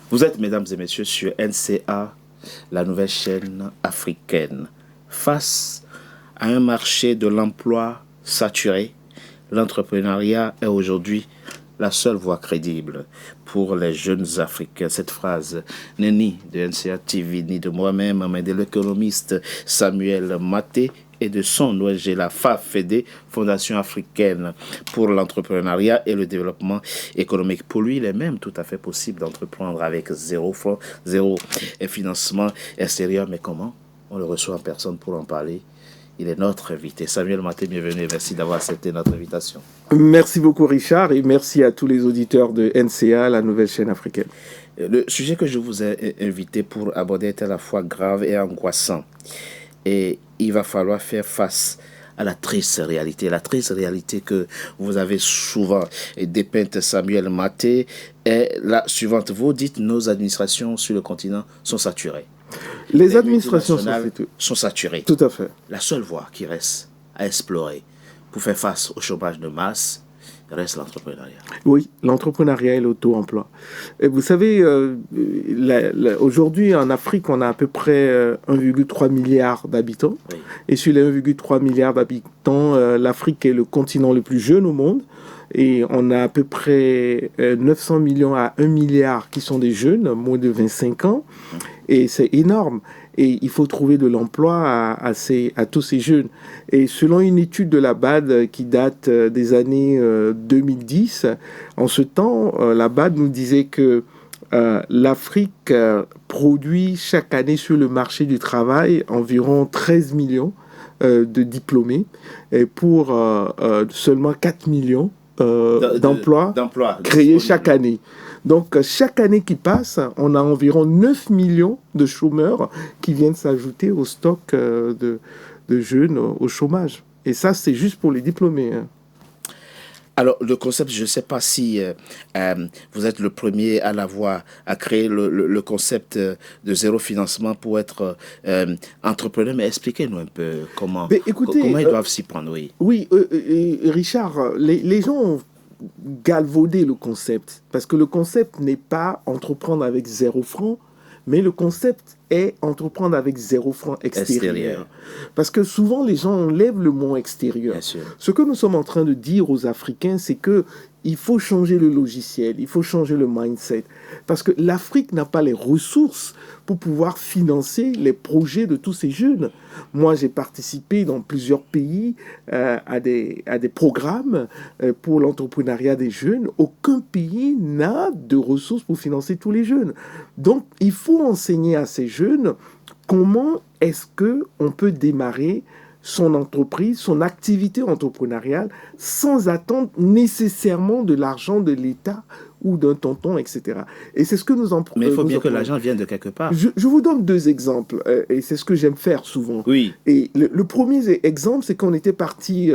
Vous êtes, mesdames et messieurs, sur NCA, la nouvelle chaîne africaine. Face à un marché de l'emploi saturé, l'entrepreneuriat est aujourd'hui la seule voie crédible pour les jeunes Africains. Cette phrase n'est ni de NCA TV, ni de moi-même, mais de l'économiste Samuel Maté et de son ONG, la FAFED, Fondation africaine pour l'entrepreneuriat et le développement économique. Pour lui, il est même tout à fait possible d'entreprendre avec zéro fonds, zéro financement extérieur. Mais comment? On le reçoit en personne pour en parler. Il est notre invité. Samuel Maté, bienvenue et merci d'avoir accepté notre invitation. Merci beaucoup Richard et merci à tous les auditeurs de NCA, la nouvelle chaîne africaine. Le sujet que je vous ai invité pour aborder est à la fois grave et angoissant. Et il va falloir faire face à la triste réalité que vous avez souvent dépeinte, Samuel Maté, est la suivante. Vous dites nos administrations sur le continent sont saturées. Les administrations sont saturées. Tout à fait. La seule voie qui reste à explorer pour faire face au chômage de masse reste l'entrepreneuriat. Oui, l'entrepreneuriat et l'auto-emploi. Et vous savez, aujourd'hui en Afrique, on a à peu près 1,3 milliard d'habitants. Oui. Et sur les 1,3 milliard d'habitants, l'Afrique est le continent le plus jeune au monde. Et on a à peu près 900 millions à 1 milliard qui sont des jeunes, moins de 25 ans. Et c'est énorme. Et il faut trouver de l'emploi à tous ces jeunes. Et selon une étude de la BAD qui date des années 2010, en ce temps, la BAD nous disait que l'Afrique produit chaque année sur le marché du travail environ 13 millions de diplômés et pour seulement 4 millions d'emplois créés chaque année. Donc, chaque année qui passe, on a environ 9 millions de chômeurs qui viennent s'ajouter au stock de jeunes au chômage. Et ça, c'est juste pour les diplômés. Alors, le concept, je ne sais pas si vous êtes le premier à l'avoir, à créer le concept de zéro financement pour être entrepreneur, mais expliquez-nous un peu comment ils doivent s'y prendre. Oui, Richard, les gens ont galvauder le concept. Parce que le concept n'est pas entreprendre avec 0 francs, mais le concept est entreprendre avec 0 francs extérieur. Parce que souvent, les gens enlèvent le mot extérieur. Ce que nous sommes en train de dire aux Africains, c'est que il faut changer le logiciel, il faut changer le mindset. Parce que l'Afrique n'a pas les ressources pour pouvoir financer les projets de tous ces jeunes. Moi, j'ai participé dans plusieurs pays à des programmes pour l'entrepreneuriat des jeunes. Aucun pays n'a de ressources pour financer tous les jeunes. Donc, il faut enseigner à ces jeunes comment est-ce qu'on peut démarrer son entreprise, son activité entrepreneuriale, sans attendre nécessairement de l'argent de l'État ou d'un tonton, etc. Et c'est ce que nous en prenons. Mais il faut bien que l'argent vienne de quelque part. Je vous donne 2 exemples, et c'est ce que j'aime faire souvent. Oui. Et le premier exemple, c'est qu'on était parti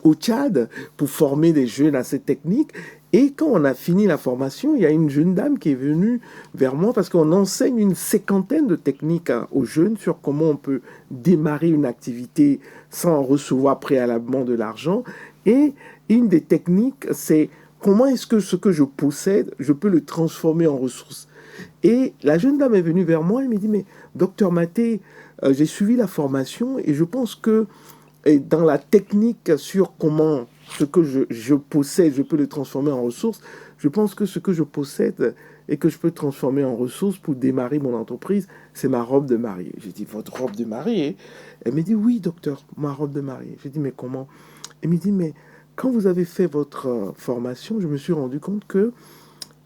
au Tchad pour former des jeunes à cette technique. Et quand on a fini la formation, il y a une jeune dame qui est venue vers moi parce qu'on enseigne une 50aine de techniques aux jeunes sur comment on peut démarrer une activité sans recevoir préalablement de l'argent. Et une des techniques, c'est comment est-ce que ce que je possède, je peux le transformer en ressources. Et la jeune dame est venue vers moi et me dit, mais docteur Maté, j'ai suivi la formation et je pense que dans la technique sur comment ce que je possède, je peux le transformer en ressources. Je pense que ce que je possède et que je peux transformer en ressources pour démarrer mon entreprise, c'est ma robe de mariée. J'ai dit, votre robe de mariée? Elle me dit, oui, docteur, ma robe de mariée. J'ai dit, mais comment? Elle me dit, mais quand vous avez fait votre formation, je me suis rendu compte que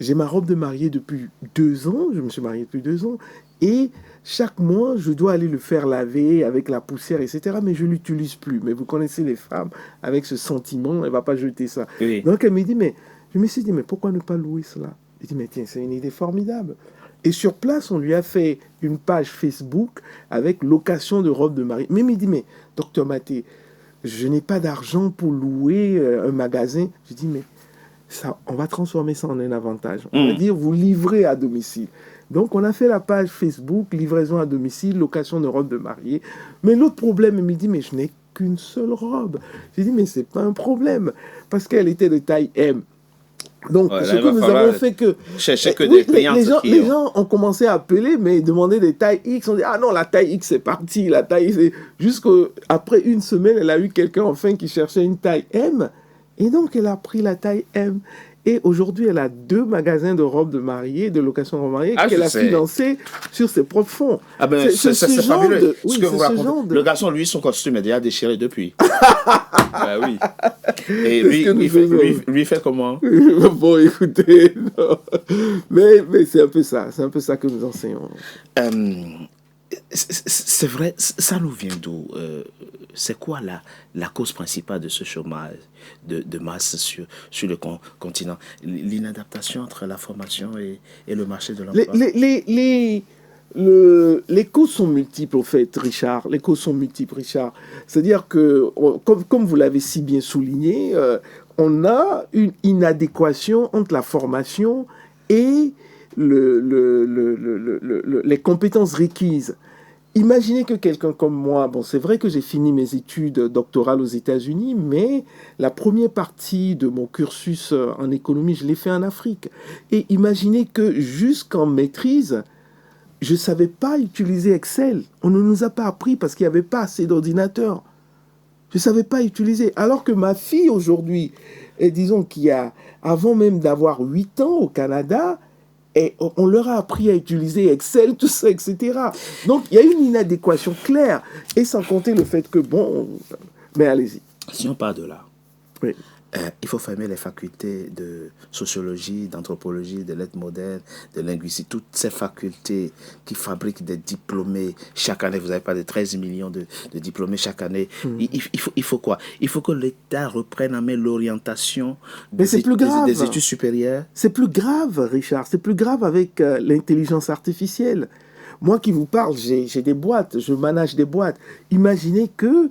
j'ai ma robe de mariée depuis 2 ans. Je me suis marié depuis 2 ans. Et chaque mois, je dois aller le faire laver avec la poussière, etc. Mais je ne l'utilise plus. Mais vous connaissez les femmes avec ce sentiment, elle ne va pas jeter ça. Oui. Donc elle me dit, mais je me suis dit, mais pourquoi ne pas louer cela? Je dis, mais tiens, c'est une idée formidable. Et sur place, on lui a fait une page Facebook avec location de robe de mariée. Mais il me dit, mais docteur Maté, je n'ai pas d'argent pour louer un magasin. Je dis, mais ça, on va transformer ça en un avantage. On va dire, vous livrez à domicile. Donc, on a fait la page Facebook, livraison à domicile, location de robe de mariée. Mais l'autre problème, il me dit, mais je n'ai qu'une seule robe. J'ai dit, mais c'est pas un problème. Parce qu'elle était de taille M. Donc, Ouais, ce là, il que va nous falloir avons fait que... chercher que Oui, des clientes qui les ont... gens ont commencé à appeler, mais demander des tailles X. On dit, ah non, la taille X, c'est parti. La taille X, jusqu'après une semaine, elle a eu quelqu'un enfin qui cherchait une taille M. Et donc, elle a pris la taille M. Et aujourd'hui, elle a 2 magasins de robes de mariée, de location de robes mariée, Ah, qu'elle je a sais. financés sur ses propres fonds. Ah ben, c'est ce genre fabuleux. de... Ce Oui, que c'est vous ce genre racontez. de... Le garçon, lui, son costume est déjà déchiré depuis. Bah oui. Et C'est ce que nous faisons. lui fait comment? Bon, écoutez, non. Mais c'est un peu ça. C'est un peu ça que nous enseignons. Euh, c'est vrai, ça nous vient d'où? C'est quoi la cause principale de ce chômage de masse sur le continent? L'inadaptation entre la formation et le marché de Les, l'emploi? les, les, les causes sont multiples, au fait, Richard. Les causes sont multiples, Richard. C'est-à-dire que, comme vous l'avez si bien souligné, on a une inadéquation entre la formation et les compétences requises. Imaginez que quelqu'un comme moi, bon, c'est vrai que j'ai fini mes études doctorales aux États-Unis, mais la première partie de mon cursus en économie, je l'ai fait en Afrique. Et imaginez que jusqu'en maîtrise, je ne savais pas utiliser Excel. On ne nous a pas appris parce qu'il n'y avait pas assez d'ordinateurs. Je ne savais pas utiliser. Alors que ma fille aujourd'hui, disons qu'il y a, avant même d'avoir 8 ans au Canada, et on leur a appris à utiliser Excel, tout ça, etc. Donc, il y a une inadéquation claire. Et sans compter le fait que, bon, mais allez-y. Si on part de là, Oui. il faut fermer les facultés de sociologie, d'anthropologie, de lettres modernes, de linguistique, toutes ces facultés qui fabriquent des diplômés chaque année. Vous avez parlé de 13 millions de diplômés chaque année. Il faut quoi? Il faut que l'État reprenne en main l'orientation des études supérieures. C'est plus grave, Richard. C'est plus grave avec l'intelligence artificielle. Moi qui vous parle, j'ai des boîtes, je manage des boîtes. Imaginez que...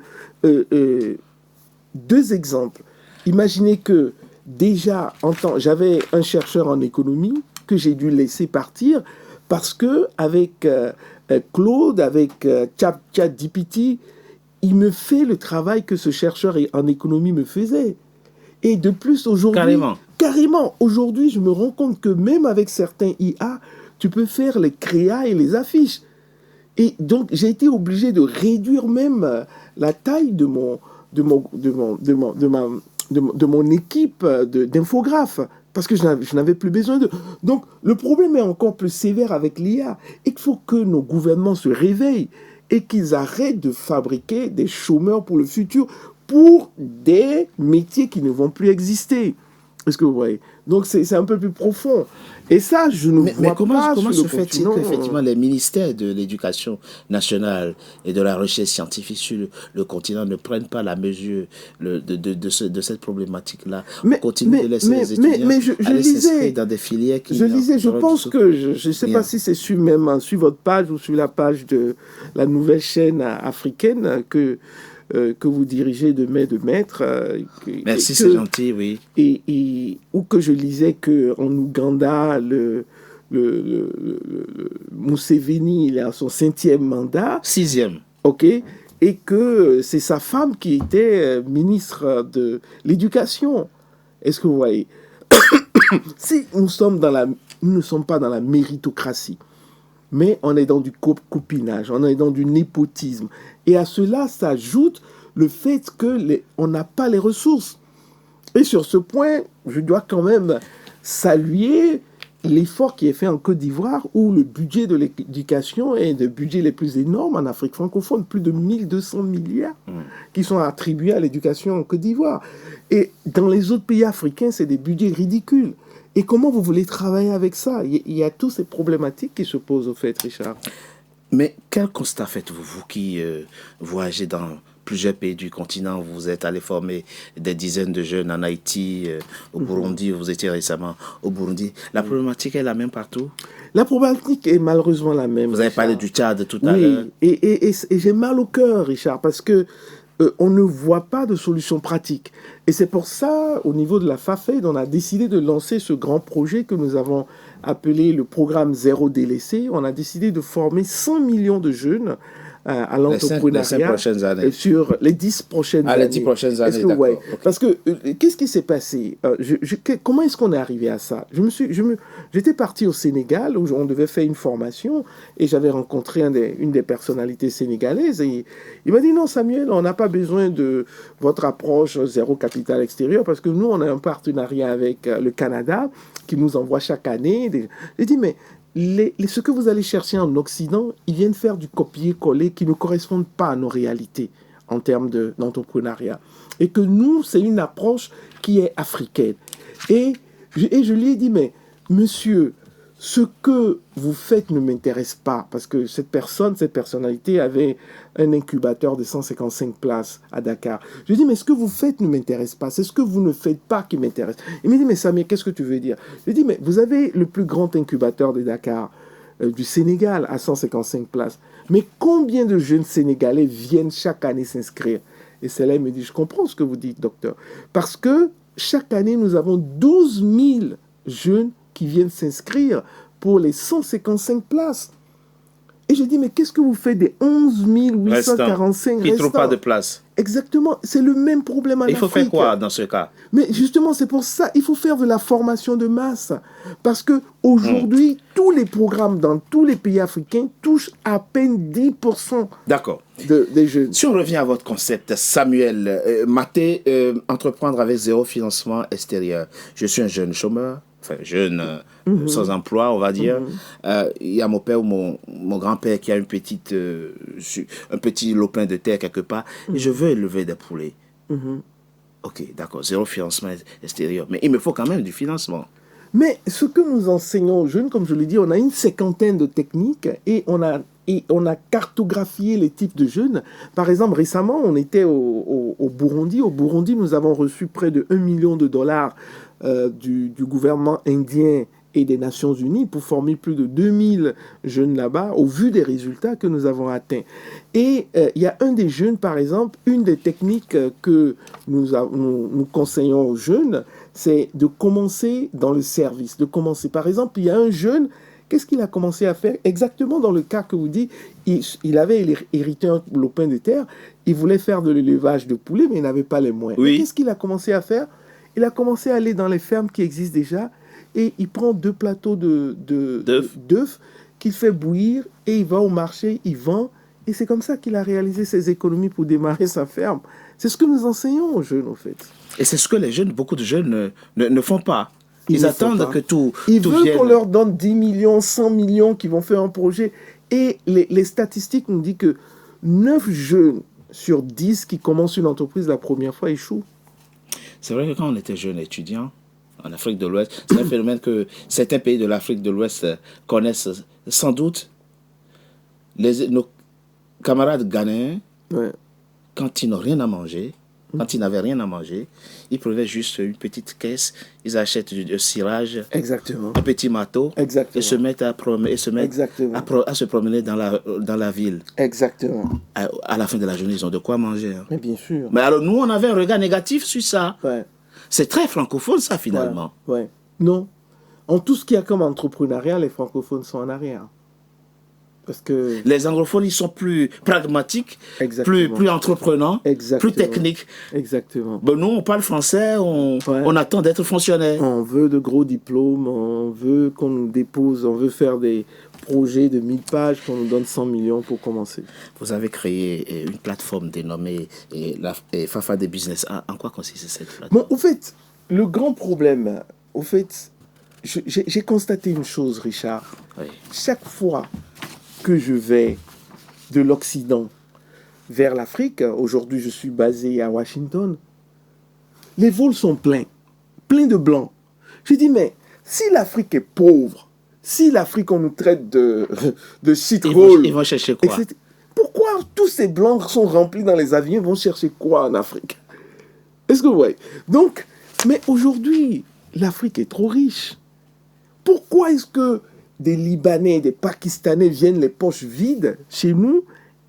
2 exemples. Imaginez que déjà, j'avais un chercheur en économie que j'ai dû laisser partir parce que avec Claude, avec ChatGPT, il me fait le travail que ce chercheur en économie me faisait. Et de plus, aujourd'hui... Carrément. Aujourd'hui, je me rends compte que même avec certains IA, tu peux faire les créas et les affiches. Et donc, j'ai été obligé de réduire même la taille de mon équipe d'infographes, parce que je n'avais plus besoin de... Donc, le problème est encore plus sévère avec l'IA. Il faut que nos gouvernements se réveillent et qu'ils arrêtent de fabriquer des chômeurs pour le futur, pour des métiers qui ne vont plus exister. Est-ce que vous voyez? Donc, c'est un peu plus profond. Et ça, je ne vois pas... Comment se fait-il qu'effectivement les ministères de l'Éducation nationale et de la recherche scientifique sur le continent ne prennent pas la mesure de cette problématique-là? On continue de laisser les étudiants aller s'inscrire dans des filières qui... Je pense que, je ne sais pas si c'est sur votre page ou sur la page de la nouvelle chaîne africaine que vous dirigez de maître. Merci, c'est gentil, oui. Et où que je lisais qu'en Ouganda, Museveni, il est à son 5e mandat. 6e. OK. Et que c'est sa femme qui était ministre de l'Éducation. Est-ce que vous voyez? Si nous ne sommes pas dans la méritocratie, mais on est dans du copinage, on est dans du népotisme. Et à cela s'ajoute le fait qu'on n'a pas les ressources. Et sur ce point, je dois quand même saluer l'effort qui est fait en Côte d'Ivoire, où le budget de l'éducation est le budget les plus énormes en Afrique francophone, plus de 1200 milliards qui sont attribués à l'éducation en Côte d'Ivoire. Et dans les autres pays africains, c'est des budgets ridicules. Et comment vous voulez travailler avec ça? Il y a toutes ces problématiques qui se posent au fait, Richard. Mais quel constat faites-vous, vous qui voyagez dans plusieurs pays du continent? Vous êtes allé former des dizaines de jeunes en Haïti, au Burundi, vous étiez récemment au Burundi. La problématique est la même partout? La problématique est malheureusement la même. Vous avez parlé du Tchad tout à l'heure. Oui, et j'ai mal au cœur, Richard, parce que on ne voit pas de solution pratique. Et c'est pour ça, au niveau de la FAFED, on a décidé de lancer ce grand projet que nous avons appelé le programme Zéro délaissé. On a décidé de former 100 millions de jeunes à Les 5 l'entrepreneuriat prochaines années. sur les 10 prochaines années. Les 10 prochaines années, d'accord. ouais. Okay. Parce que, qu'est-ce qui s'est passé? Comment est-ce qu'on est arrivé à ça? J'étais parti au Sénégal, où on devait faire une formation, et j'avais rencontré une des personnalités sénégalaises, et il m'a dit, non, Samuel, on n'a pas besoin de votre approche zéro capital extérieur, parce que nous, on a un partenariat avec le Canada, qui nous envoie chaque année. J'ai dit, mais ce que vous allez chercher en Occident, ils viennent faire du copier-coller qui ne correspond pas à nos réalités en termes d'entrepreneuriat. Et que nous, c'est une approche qui est africaine. Et je lui ai dit, mais monsieur, ce que vous faites ne m'intéresse pas, parce que cette personnalité avait un incubateur de 155 places à Dakar. Je lui ai dit, mais ce que vous faites ne m'intéresse pas, c'est ce que vous ne faites pas qui m'intéresse. Il m'a dit, mais Samir, qu'est-ce que tu veux dire? Je lui ai dit, mais vous avez le plus grand incubateur de Dakar, du Sénégal, à 155 places. Mais combien de jeunes Sénégalais viennent chaque année s'inscrire? Et c'est là, il me dit, je comprends ce que vous dites, docteur. Parce que chaque année, nous avons 12 000 jeunes qui viennent s'inscrire pour les 155 places. Et je dis, mais qu'est-ce que vous faites des 11 845 qui ne trouvent pas de place? Exactement, c'est le même problème en Afrique. Il faut faire quoi dans ce cas? Mais justement, c'est pour ça, il faut faire de la formation de masse. Parce qu'aujourd'hui, tous les programmes dans tous les pays africains touchent à peine 10% D'accord. Des jeunes. Si on revient à votre concept, Samuel, Maté, entreprendre avec zéro financement extérieur. Je suis un jeune chômeur, enfin jeune sans emploi, on va dire. Il y a mon père ou mon grand-père qui a un petit lopin de terre quelque part. Et je veux élever des poulets. Ok, d'accord, zéro financement extérieur. Mais il me faut quand même du financement. Mais ce que nous enseignons aux jeunes, comme je l'ai dit, on a une 50aine de techniques et on a cartographié les types de jeunes. Par exemple, récemment, on était au Burundi. Au Burundi, nous avons reçu près de $1 million du gouvernement indien et des Nations Unies pour former plus de 2000 jeunes là-bas, au vu des résultats que nous avons atteints. Et il y a un des jeunes, par exemple, une des techniques que nous conseillons aux jeunes, c'est de commencer dans le service, de commencer. Par exemple, il y a un jeune, qu'est-ce qu'il a commencé à faire? Exactement dans le cas que vous dites, il avait hérité un lopin de terre, il voulait faire de l'élevage de poulets, mais il n'avait pas les moyens. Oui. Qu'est-ce qu'il a commencé à faire? Il a commencé à aller dans les fermes qui existent déjà, et il prend 2 plateaux d'œufs qu'il fait bouillir, et il va au marché, il vend, et c'est comme ça qu'il a réalisé ses économies pour démarrer sa ferme. C'est ce que nous enseignons aux jeunes, en fait. Et c'est ce que les jeunes, beaucoup de jeunes ne font pas. Ils attendent que tout Ils veulent vienne. qu'on leur donne 10 millions, 100 millions qui vont faire un projet. Et les statistiques nous disent que 9 jeunes sur 10 qui commencent une entreprise la première fois échouent. C'est vrai que quand on était jeunes étudiants, en Afrique de l'Ouest, c'est un phénomène que certains pays de l'Afrique de l'Ouest connaissent sans doute. Nos camarades ghanéens, quand ils n'ont rien à manger, quand ils n'avaient rien à manger, ils prenaient juste une petite caisse, ils achètent du cirage, Exactement. un petit marteau, Exactement. et se mettent à se promener dans la ville. Exactement. À la fin de la journée, ils ont de quoi manger. Hein. Mais bien sûr. Mais alors, nous, on avait un regard négatif sur ça. Ouais. C'est très francophone, ça, finalement. Ouais. Non. En tout ce qu'il y a comme entrepreneuriat, les francophones sont en arrière. Parce que les anglophones, ils sont plus pragmatiques, plus entreprenants, plus techniques. Exactement. Ben, nous, on parle français, on attend d'être fonctionnaire. On veut de gros diplômes, on veut qu'on nous dépose, on veut faire des projets de 1000 pages, qu'on nous donne 100 millions pour commencer. Vous avez créé une plateforme dénommée Fafa des Business. En quoi consiste cette plateforme? Bon, au fait, le grand problème, au fait, j'ai constaté une chose, Richard. Oui. Chaque fois que je vais de l'Occident vers l'Afrique, aujourd'hui je suis basé à Washington, les vols sont pleins de blancs. Je dis, mais si l'Afrique est pauvre, si l'Afrique on nous traite de shit-hole, ils vont chercher quoi? Pourquoi tous ces blancs sont remplis dans les avions, vont chercher quoi en Afrique? Est-ce que vous voyez? Donc, mais aujourd'hui, l'Afrique est trop riche. Pourquoi est-ce que des Libanais, des Pakistanais viennent les poches vides chez nous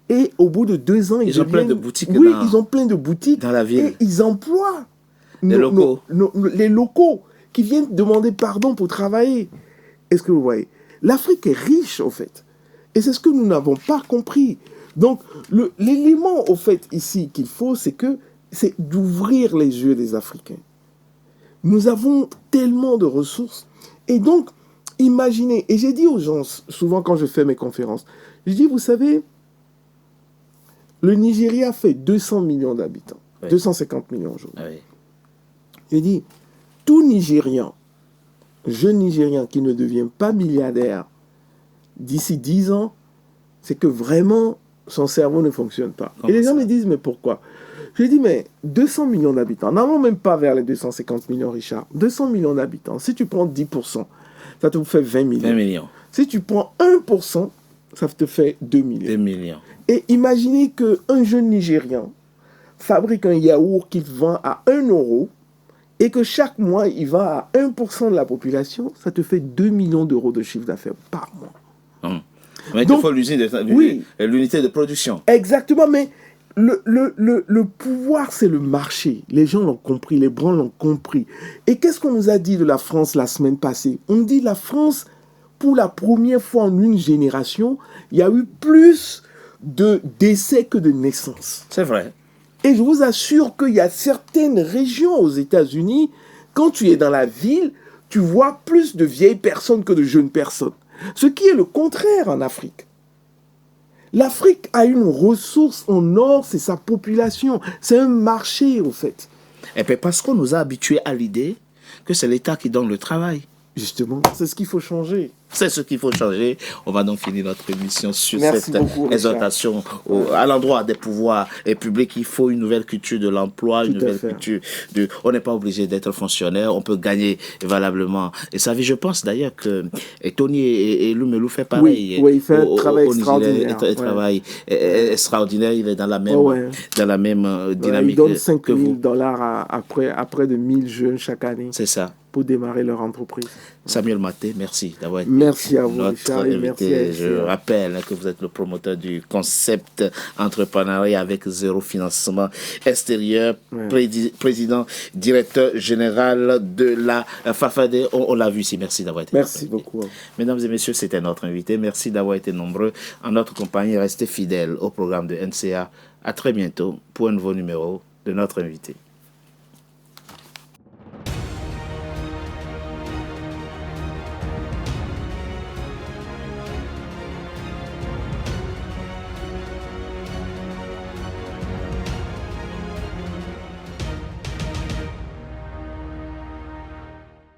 et au bout de 2 ans, ils ont plein de boutiques. Oui, ils ont plein de boutiques dans la ville. Et ils emploient les locaux qui viennent demander pardon pour travailler. Est-ce que vous voyez? L'Afrique est riche, en fait. Et c'est ce que nous n'avons pas compris. Donc, l'élément, au fait, ici, qu'il faut, c'est d'ouvrir les yeux des Africains. Nous avons tellement de ressources. Et donc, imaginez, et j'ai dit aux gens, souvent quand je fais mes conférences, je dis, vous savez, le Nigeria fait 200 millions d'habitants, 250 millions aujourd'hui. Je dis, tout Nigérian, jeune Nigérian qui ne devient pas milliardaire d'ici 10 ans, c'est que vraiment, son cerveau ne fonctionne pas. Et les gens me disent, mais pourquoi? Je dis, mais 200 millions d'habitants, n'allons même pas vers les 250 millions, Richard. 200 millions d'habitants, si tu prends 10%, ça te fait 20 millions. 20 millions. Si tu prends 1%, ça te fait 2 millions. 2 millions. Et imaginez qu'un jeune Nigérian fabrique un yaourt qu'il vend à 1 euro et que chaque mois, il vend à 1% de la population, ça te fait 2 millions d'euros de chiffre d'affaires par mois. Mais donc, il faut l'unité de production. Exactement, mais le pouvoir, c'est le marché. Les gens l'ont compris, les Blancs l'ont compris. Et qu'est-ce qu'on nous a dit de la France la semaine passée? On nous dit la France, pour la première fois en une génération, il y a eu plus de décès que de naissances. C'est vrai. Et je vous assure qu'il y a certaines régions aux États-Unis, quand tu es dans la ville, tu vois plus de vieilles personnes que de jeunes personnes. Ce qui est le contraire en Afrique. L'Afrique a une ressource en or, c'est sa population. C'est un marché, au fait. Et puis parce qu'on nous a habitués à l'idée que c'est l'État qui donne le travail. Justement, c'est ce qu'il faut changer. C'est ce qu'il faut changer. On va donc finir notre émission sur Merci cette beaucoup, exhortation à l'endroit des pouvoirs publics. Il faut une nouvelle culture de l'emploi, une nouvelle culture de... On n'est pas obligé d'être fonctionnaire, on peut gagner valablement. Et ça, je pense d'ailleurs que Tony et Lumelou fait pareil. Oui, il fait un travail extraordinaire. Un travail extraordinaire. Il est dans la même dynamique. Il donne $5 à près de 1000 jeunes chaque année. C'est ça. Pour démarrer leur entreprise. Samuel Maté, merci d'avoir été merci à vous, notre Richard, invité. et merci à Je rappelle que vous êtes le promoteur du concept entrepreneuriat avec zéro financement extérieur, président, directeur général de la FAFAD. On l'a vu ici. Merci d'avoir été Merci beaucoup. Mesdames et messieurs, c'était notre invité. Merci d'avoir été nombreux en notre compagnie. Restez fidèles au programme de NCA. À très bientôt pour un nouveau numéro de notre invité.